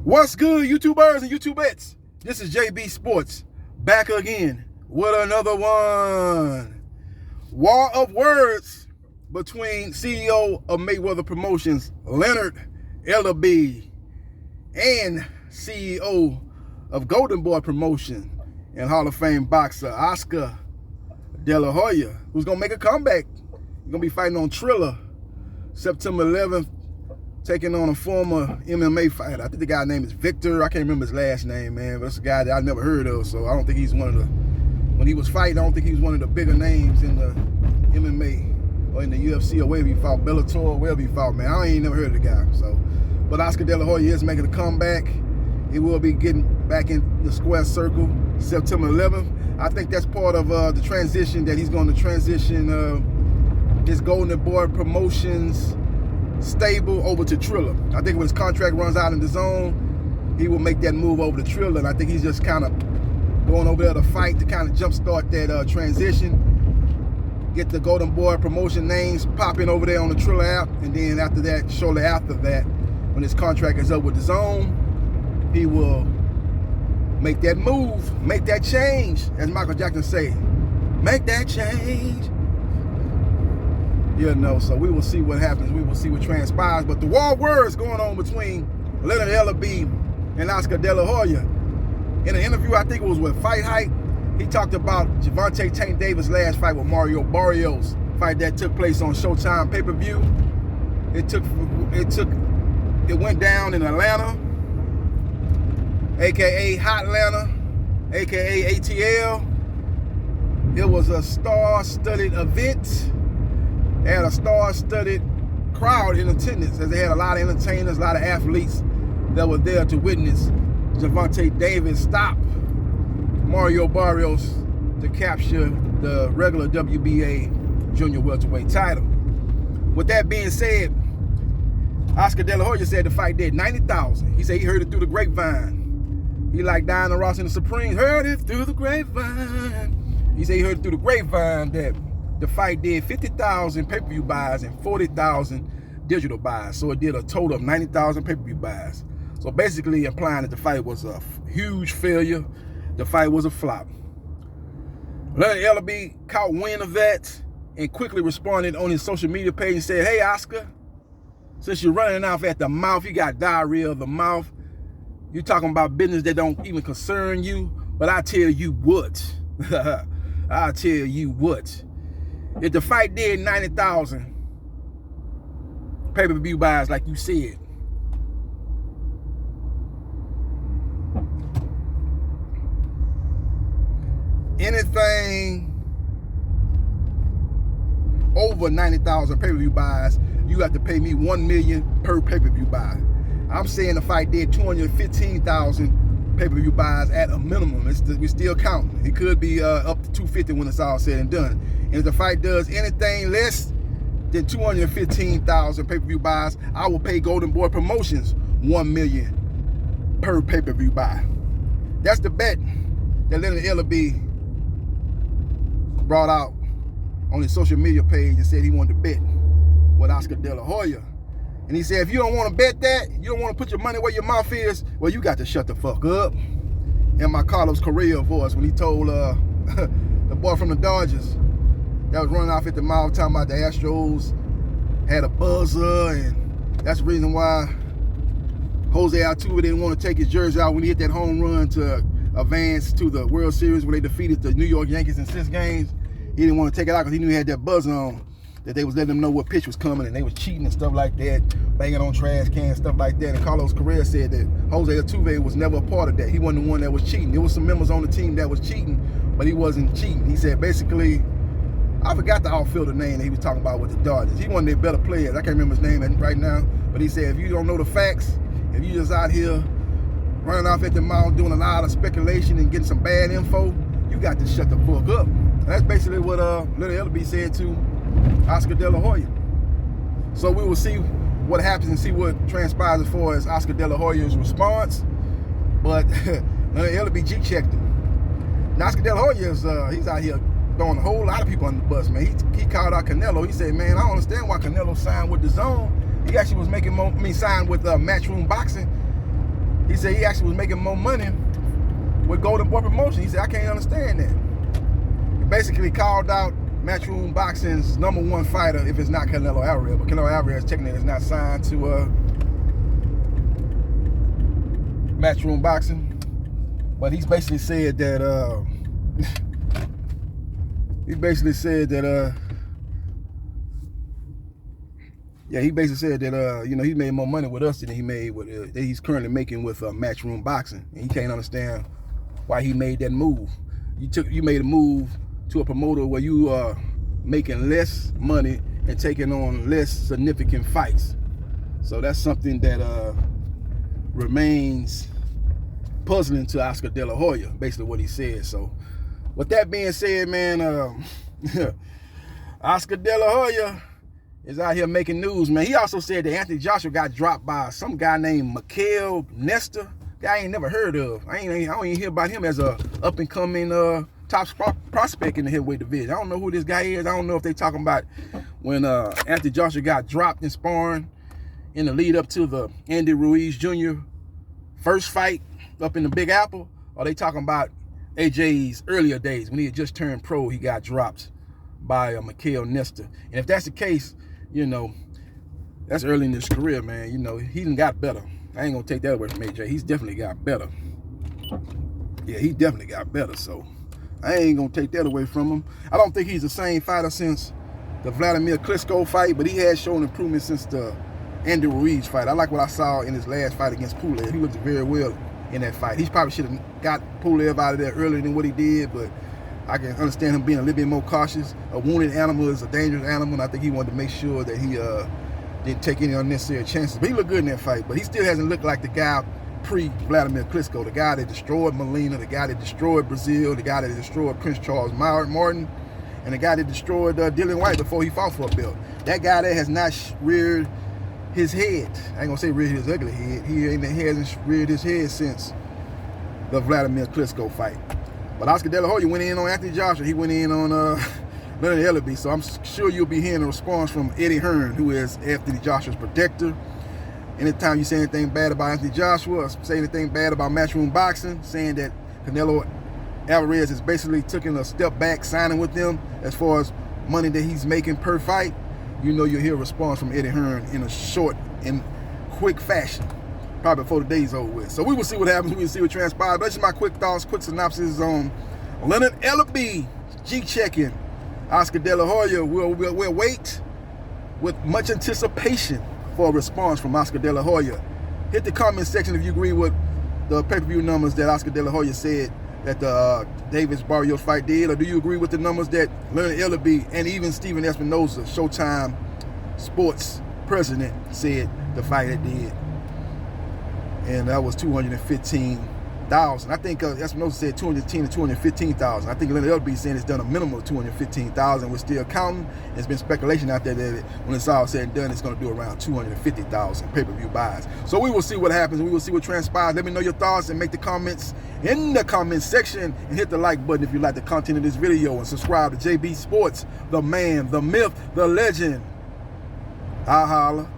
What's good, YouTubers and YouTubettes? This is JBsports back again with another one. War of words between CEO of Mayweather Promotions, Ellerbe, and CEO of Golden Boy Promotion and Hall of Fame boxer Oscar De La Hoya, who's gonna make a comeback. He's gonna be fighting on Triller September 11th, taking on a former MMA fighter. I think the guy's name is Victor. I can't remember his last name, man, but it's a guy that I never heard of, so I don't think he's one of the, when he was fighting, I don't think he was one of the bigger names in the MMA or in the UFC or wherever he fought, Bellator, or wherever he fought, man. I ain't never heard of the guy, so. But Oscar De La Hoya is making a comeback. He will be getting back in the square circle September 11th. I think that's part of the transition that he's going to transition his Golden Boy Promotions stable over to Triller. I think when his contract runs out in the zone, he will make that move over to Triller, and I think he's just kind of going over there to fight to kind of jumpstart that transition, get the Golden Boy Promotion names popping over there on the Triller app, and then after that, shortly after that, when his contract is up with the zone, he will make that move, make that change, as Michael Jackson say, make that change. You know, so we will see what happens. We will see what transpires. But the war of words going on between Ellerbe and Oscar De La Hoya. In an interview, I think it was with Fight Hype, he talked about Gervonta Tank Davis' last fight with Mario Barrios, fight that took place on Showtime pay-per-view. It went down in Atlanta, aka Hot Atlanta, aka ATL. It was a star-studded event. They had a star-studded crowd in attendance, as they had a lot of entertainers, a lot of athletes that were there to witness Gervonta Davis stop Mario Barrios to capture the regular WBA junior welterweight title. With that being said, Oscar De La Hoya said the fight did 90,000. He said he heard it through the grapevine. He like Diana Ross and the Supremes, heard it through the grapevine. He said he heard it through the grapevine that the fight did 50,000 pay-per-view buys and 40,000 digital buys. So it did a total of 90,000 pay-per-view buys. So basically implying that the fight was a huge failure. The fight was a flop. Ellerbe caught wind of that and quickly responded on his social media page and said, "Hey, Oscar, since you're running off at the mouth, you got diarrhea of the mouth. You're talking about business that don't even concern you. But I tell you what, I tell you what. If the fight did 90,000 pay-per-view buys, like you said, anything over 90,000 pay-per-view buys, you have to pay me $1 million per pay-per-view buy. I'm saying the fight did 215,000 pay-per-view buys at a minimum. We still counting. It could be up to 250 when it's all said and done. And if the fight does anything less than 215,000 pay-per-view buys, I will pay Golden Boy Promotions $1 million per pay-per-view buy. That's the bet that Ellerbe brought out on his social media page and said he wanted to bet with Oscar De La Hoya. And he said, if you don't want to bet that, you don't want to put your money where your mouth is, well, you got to shut the fuck up. In my Carlos Correa voice, when he told the boy from the Dodgers that was running off at the mouth talking about the Astros had a buzzer, and that's the reason why Jose Altuve didn't want to take his jersey out when he hit that home run to advance to the World Series where they defeated the New York Yankees in 6 games. He didn't want to take it out because he knew he had that buzzer on, that they was letting them know what pitch was coming, and they was cheating and stuff like that, banging on trash cans, stuff like that. And Carlos Correa said that Jose Altuve was never a part of that. He wasn't the one that was cheating. There was some members on the team that was cheating, but he wasn't cheating. He said basically, I forgot the outfielder name that he was talking about with the Dodgers. He one of their better players. I can't remember his name right now, but he said if you don't know the facts, if you just out here running off at the mouth doing a lot of speculation and getting some bad info, you got to shut the fuck up. And that's basically what Ellerbe said to Oscar De La Hoya. So we will see what happens and see what transpires as far as Oscar De La Hoya's response. But Ellerbe G-checked him. Now Oscar De La Hoya is he's out here throwing a whole lot of people on the bus, man. He called out Canelo. He said, man, I don't understand why Canelo signed with the Zone. He actually was making signed with Matchroom Boxing. He said he actually was making more money with Golden Boy Promotion. He said, I can't understand that. He basically called out Matchroom Boxing's #1 fighter if it's not Canelo Alvarez, but Canelo Alvarez technically is not signed to Matchroom Boxing. But he's basically said that he basically said that you know, he made more money with us than he made with that he's currently making with Matchroom Boxing, and he can't understand why he made that move. You made a move to a promoter where you are making less money and taking on less significant fights. So that's something that remains puzzling to Oscar De La Hoya, basically what he said. So with that being said, man, Oscar De La Hoya is out here making news, man. He also said that Anthony Joshua got dropped by some guy named Mikhail Nestor. Guy I ain't never heard of. I don't even hear about him as a up-and-coming top prospect in the heavyweight division. I don't know who this guy is. I don't know if they talking about when Anthony Joshua got dropped in sparring in the lead up to the Andy Ruiz Jr. first fight up in the Big Apple, or they talking about AJ's earlier days when he had just turned pro. He got dropped by Mikhail Nestor. And if that's the case, you know, that's early in his career, man. You know, he done got better. I ain't gonna take that away from AJ. He's definitely got better. Yeah, he definitely got better. So I ain't gonna take that away from him. I don't think he's the same fighter since the Vladimir Klitschko fight, but he has shown improvement since the Andy Ruiz fight. I like what I saw in his last fight against Pulev. He looked very well in that fight. He probably should have got Pulev out of there earlier than what he did, but I can understand him being a little bit more cautious. A wounded animal is a dangerous animal, and I think he wanted to make sure that he didn't take any unnecessary chances. But he looked good in that fight, but he still hasn't looked like the guy pre-Vladimir Klitschko, the guy that destroyed Molina, the guy that destroyed Brazil, the guy that destroyed Prince Charles Martin, and the guy that destroyed Dillian White before he fought for a belt. That guy that has not reared his head. I ain't gonna say reared his ugly head. He hasn't reared his head since the Vladimir Klitschko fight. But Oscar De La Hoya went in on Anthony Joshua. He went in on Leonard Ellerbe. So I'm sure you'll be hearing a response from Eddie Hearn, who is Anthony Joshua's protector. Anytime you say anything bad about Anthony Joshua or say anything bad about Matchroom Boxing, saying that Canelo Alvarez is basically taking a step back, signing with them as far as money that he's making per fight, you know you'll hear a response from Eddie Hearn in a short and quick fashion, probably before the day's over with. So we will see what happens. We will see what transpires. But that's just my quick thoughts, quick synopsis on Leonard Ellerbe G-checking Oscar De La Hoya. We'll wait with much anticipation for a response from Oscar De La Hoya. Hit the comment section if you agree with the pay-per-view numbers that Oscar De La Hoya said that the Davis Barrios fight did, or do you agree with the numbers that Leonard Ellerbe and even Steven Espinoza, Showtime Sports president, said the fight it did? And that was 215,000. I think Espinoza said 210 to 215,000. I think Leonard Ellerbe saying it's done a minimum of 215,000. We're still counting. There's been speculation out there that when it's all said and done, it's going to do around 250,000 pay-per-view buys. So we will see what happens. We will see what transpires. Let me know your thoughts and make the comments in the comment section, and hit the like button if you like the content of this video, and subscribe to JB Sports, the man, the myth, the legend. I'll holla.